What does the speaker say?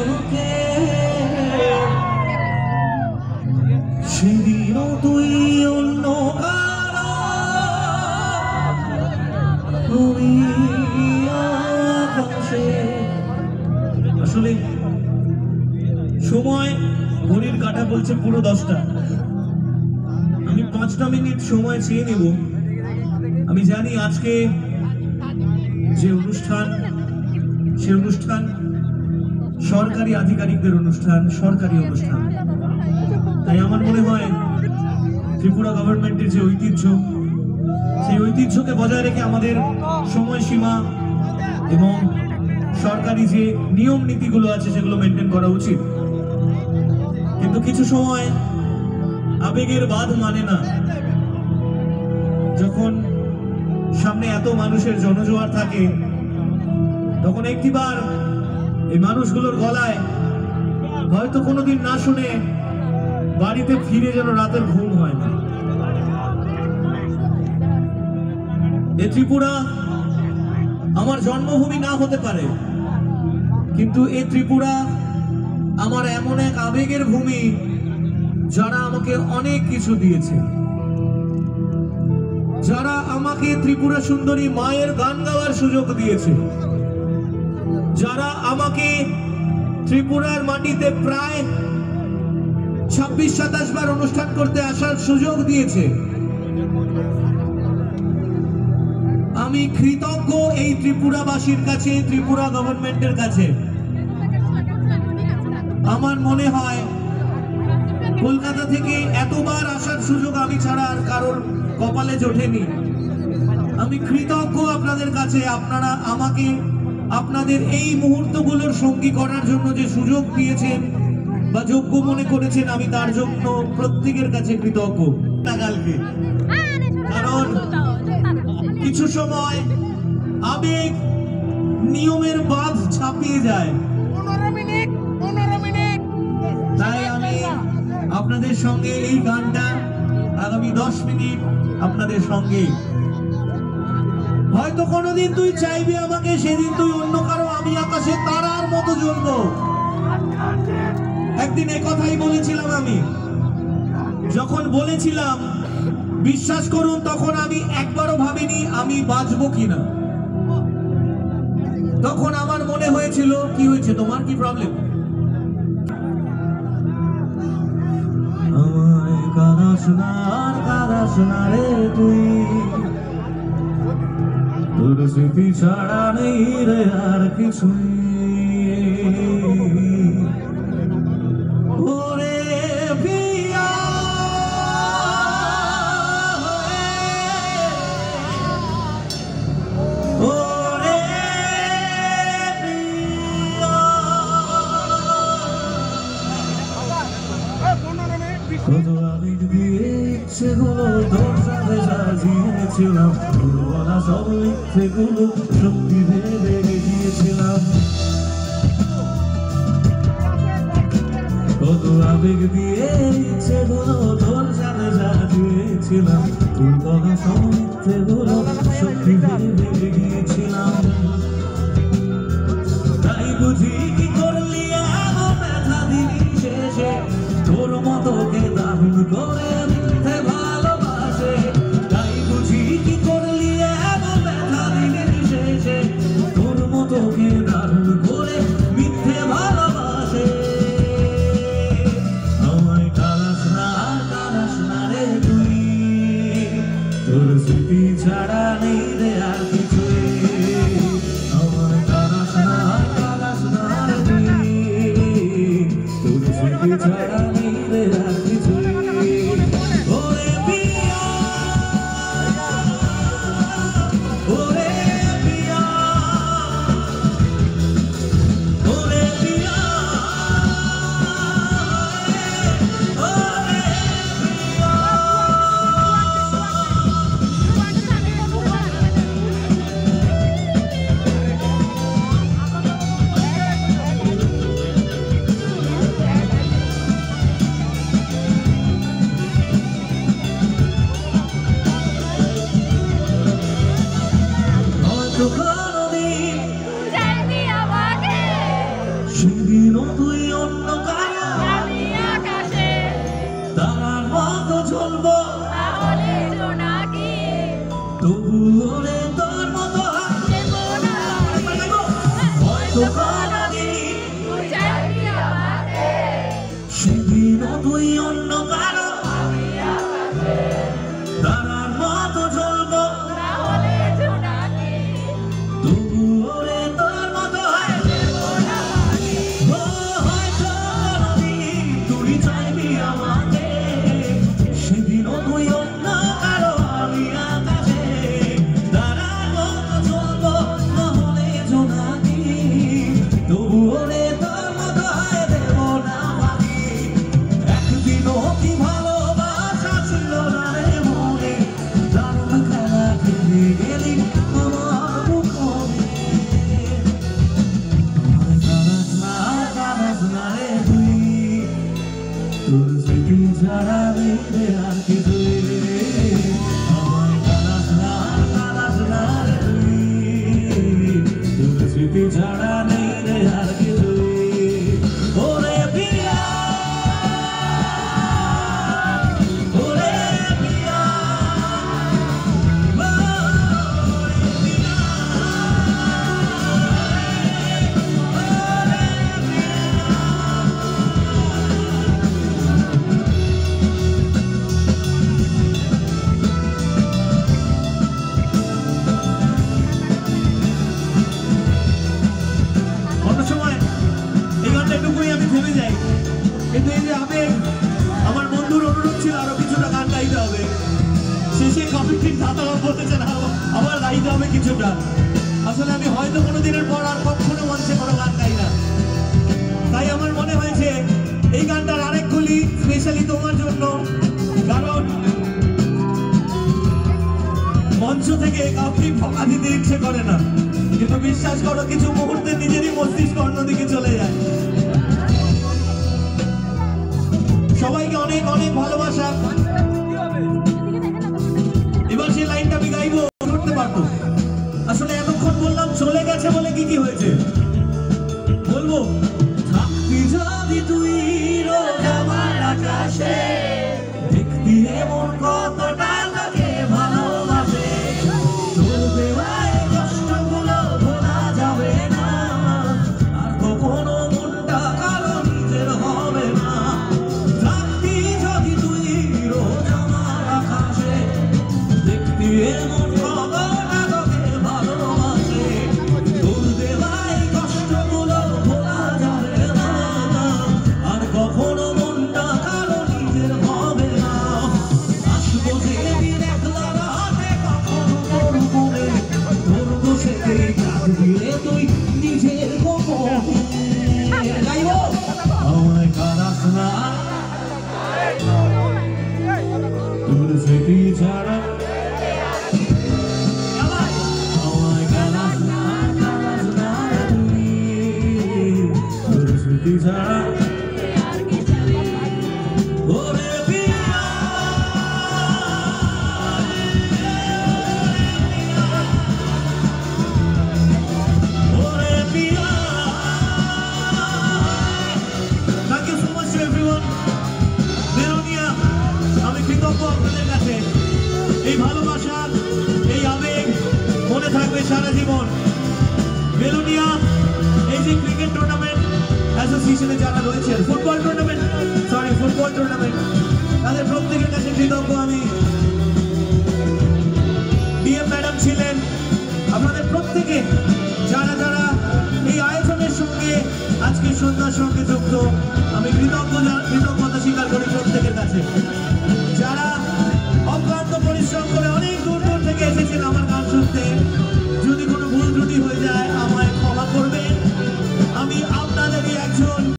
বুকে সেদিনও তুই অন্য আসলে সময় ঘড়ির কাঁটা বলছে পুরো 10টা। আমি 5টা মিনিট সময় চেয়ে নেব। আমি জানি আজকে যে অনুষ্ঠান সে অনুষ্ঠান সরকারি আধিকারিকদের অনুষ্ঠান, সরকারি অনুষ্ঠান। তাই আমার মনে হয় ত্রিপুরা গভর্নমেন্টের যে ঐতিহ্য, সেই ঐতিহ্যকে বজায় রেখে আমাদের সময়সীমা এবং সরকারি যে নিয়ম নীতিগুলো আছে সেগুলো মেনটেন করা উচিত। কিন্তু কিছু সময় আবেগের বাঁধ মানে না। যখন সামনে এত মানুষের জনজোয়ার থাকে তখন একটিবার এই মানুষগুলোর গলায় হয়তো কোনোদিন না শুনে বাড়িতে ফিরে যেন রাতের ঘুম হয় না। এই ত্রিপুরা আমার জন্মভূমি না হতে পারে, কিন্তু এই ত্রিপুরা আমার এমন এক আবেগের ভূমি যারা আমাকে অনেক কিছু দিয়েছে, যারা আমাকে ত্রিপুরা সুন্দরী মায়ের গান গাওয়ার সুযোগ দিয়েছে, যারা আমাকে ত্রিপুরার মাটিতে প্রায় 26-27 বার অনুষ্ঠান করতে আসার সুযোগ দিয়েছে। আমি কৃতজ্ঞ এই ত্রিপুরাবাসীর কাছে, ত্রিপুরা গভর্নমেন্টের কাছে। আমার মনে হয় কলকাতা থেকে এতবার আসার সুযোগ আমি ছাড়া আর কারোর কপালে জোটেনি। আমি কৃতজ্ঞ আপনাদের কাছে, আপনারা আমাকে আপনাদের এই মুহূর্তগুলোর সঙ্গী করার জন্য যে সুযোগ দিয়েছেন বা যোগ্য মনে করেছেন, আমি তার জন্য প্রত্যেকের কাছে কৃতজ্ঞ। কারণ কিছু সময় আবেগ নিয়মের বাঁধ ছাপিয়ে যায়। 15 মিনিট। তাই আমি আপনাদের সঙ্গে এই গানটা আগামী 10 মিনিট আপনাদের সঙ্গে। হয়তো কোনোদিন তুই চাইবি আমাকে, সেদিন তুই অন্য কারো, আমি আকাশে তারার মতো জ্বলবো। একদিন এ কথাই বলেছিলাম আমি। যখন বলেছিলাম বিশ্বাস করুন, তখন আমি একবারও ভাবিনি আমি বাঁচবো কিনা। তখন আমার মনে হয়েছিল কি হয়েছে, তোমার কি প্রবলেম? আমায় কাঁদাস না রে তুই, তোর স্মৃতি ছাড়া নেই রে আর কিছুই। ওরে প্রিয়া ওরে প্রিয়া, কত আবেগ দিয়ে ইচ্ছেগুলো তোর সাথে সাজিয়েছিলাম, বলা সব মিথ্যেগুলো সত্যি ভেবে গিয়েছিলাম। কত আবেগ দিয়ে ইচ্ছেগুলো তোর সাথে সাজিয়েছিলাম, তোর বলা সব মিথ্যেগুলো সত্যি ভেবে গিয়েছিলাম। তাই বুঝি কি করলি এমন ব্যথা দিবি শেষে, তোর মতো কে দারুণ করে মিথ্যে ভালোবাসে। তাই বুঝি কি করলি এমন ব্যথা দিবি শেষে, তোর মতো কে দারুণ করে মিথ্যে ভালোবাসে। আমায় কাঁদাস না রে তুই, তোর স্মৃতি ছাড়া নেই রে আর কিছুই। স্মৃতি ছাড়া নেই রে আর কিছুই। ওরে পিয়া ওরে পিয়া কিন্তু এই যে আবেগ, আমার বন্ধুর অনুরোধ ছিল আরো কিছুটা গান গাইতে হবে। শেষে কমিটির দাদারা বলেছেন আবার গাইতে হবে কিছুটা। আসলে আমি হয়তো কোনোদিনের পর আর কখনো মঞ্চে কোনো গান গাই না, তাই আমার মনে হয়েছে এই গানটার আরেক কলি স্পেশালি তোমার জন্য। কারণ মঞ্চ থেকে কাউকে ফকা দিতে ইচ্ছে করে না, কিন্তু বিশ্বাস করো কিছু মুহূর্তে নিজেরই মস্তিষ্ক অন্যদিকে চলে যায়। সবাইকে অনেক অনেক ভালোবাসা। এবার সেই লাইনটা আমি গাইবো, করতে পারবো। আসলে এতক্ষণ বললাম চলে গেছে বলে কি হয়েছে বলবো। থাকতি যদি তুই রোজ আমার আকাশে, দেখতি এমন কতটা লাগে ভালোবাসে, তোর দেওয়ায় কষ্টগুলো ভোলা যাবে না, আর কখনো মনটা কারো নিজের হবে না। এমন কতটা তোকে ভালোবাসে, তোর দেওয়ায় কষ্টগুলো ভোলা যাবে না, আর কখনো মনটা কারো নিজের হবে না। আসবো যেদিন একলা রাতে কখনো তোর মনে, ধরবো সেদিন কাঁদবি রে তুই নিজের গোপনে। গাইবো আমায় কাঁদাস না, তোর স্মৃতি ছাড়া ওরে পিয়া ওরে পিয়া। Thank you so much to everyone. মেলোনিয়া, আমি কৃতজ্ঞ আপনাদের কাছে। এই ভালোবাসা, এই আবেগ মনে থাকবে সারা জীবন। মেলোনিয়া এই যে ক্রিকেট টুর্নামেন্ট অ্যাসোসিয়েশনে যারা রয়েছে, ফুটবল টুর্নামেন্ট তাদের প্রত্যেকের কাছে কৃতজ্ঞ আমি। ডিএম ম্যাডাম ছিলেন, আপনাদের প্রত্যেকে যারা যারা এই আয়োজনের সঙ্গে আজকে সন্ধ্যার সঙ্গে যুক্ত, আমি কৃতজ্ঞতা স্বীকার করি প্রত্যেকের কাছে।